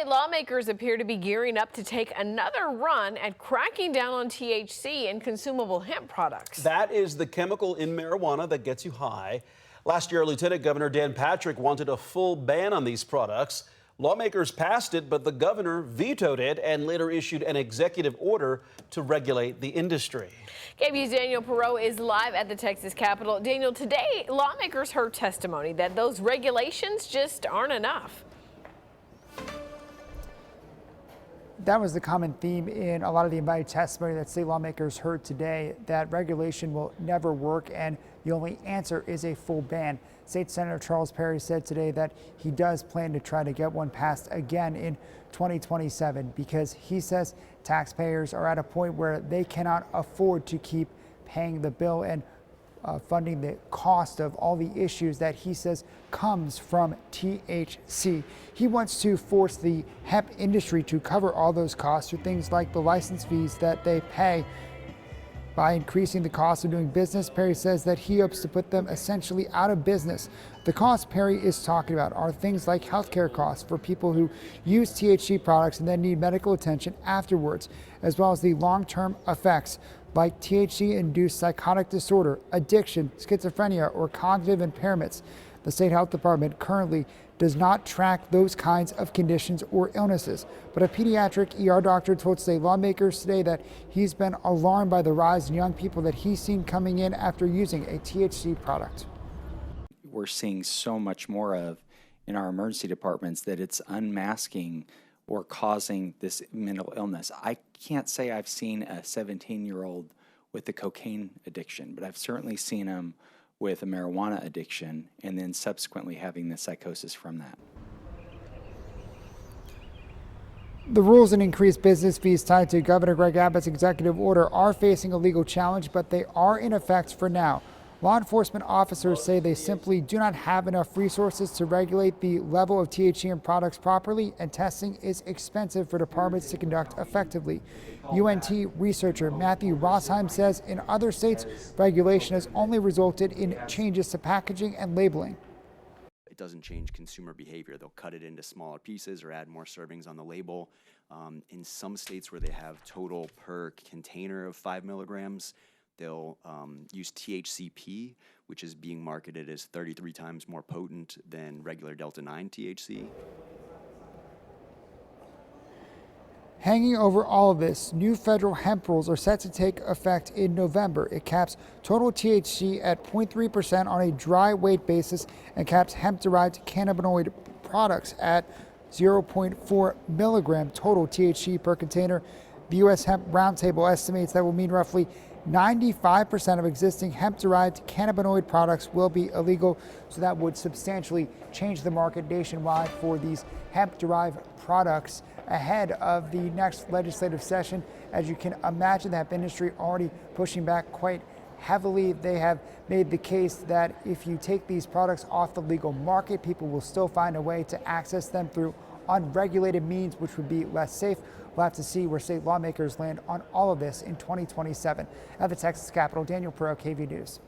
state lawmakers appear to be gearing up to take another run at cracking down on THC in consumable hemp products. That is the chemical in marijuana that gets you high. Last year, Lieutenant Governor Dan Patrick wanted a full ban on these products. Lawmakers passed it, but the governor vetoed it and later issued an executive order to regulate the industry. KVUE's Daniel Perot is live at the Texas Capitol. Daniel, today lawmakers heard testimony that those regulations just aren't enough. That was the common theme in a lot of the invited testimony that state lawmakers heard today, that regulation will never work and the only answer is a full ban. State Senator Charles Perry said today that he does plan to try to get one passed again in 2027 because he says taxpayers are at a point where they cannot afford to keep paying the bill and funding the cost of all the issues that he says comes from THC. He wants to force the hemp industry to cover all those costs through things like the license fees that they pay. By increasing the cost of doing business, Perry says that he hopes to put them essentially out of business. The costs Perry is talking about are things like healthcare costs for people who use THC products and then need medical attention afterwards, as well as the long-term effects like THC-induced psychotic disorder, addiction, schizophrenia, or cognitive impairments. The state health department currently does not track those kinds of conditions or illnesses. But a pediatric ER doctor told state lawmakers today that he's been alarmed by the rise in young people that he's seen coming in after using a THC product. We're seeing so much more of in our emergency departments that it's unmasking or causing this mental illness. I can't say I've seen a 17-year-old with a cocaine addiction, but I've certainly seen them with a marijuana addiction and then subsequently having the psychosis from that. The rules and increased business fees tied to Governor Greg Abbott's executive order are facing a legal challenge, but they are in effect for now. Law enforcement officers say they simply do not have enough resources to regulate the level of THC in products properly, and testing is expensive for departments to conduct effectively. UNT researcher Matthew Rosheim says in other states, regulation has only resulted in changes to packaging and labeling. It doesn't change consumer behavior. They'll cut it into smaller pieces or add more servings on the label. In some states where they have total per container of 5 milligrams, they'll use THCP, which is being marketed as 33 times more potent than regular Delta-9 THC. Hanging over all of this, new federal hemp rules are set to take effect in November. It caps total THC at 0.3% on a dry weight basis and caps hemp-derived cannabinoid products at 0.4 milligram total THC per container. The U.S. Hemp Roundtable estimates that will mean roughly 95% of existing hemp-derived cannabinoid products will be illegal, so that would substantially change the market nationwide for these hemp-derived products ahead of the next legislative session. As you can imagine, the hemp industry already pushing back quite heavily. They have made the case that if you take these products off the legal market, people will still find a way to access them through unregulated means, which would be less safe. We'll have to see where state lawmakers land on all of this in 2027. At the Texas Capitol, Daniel Perot, KVUE News.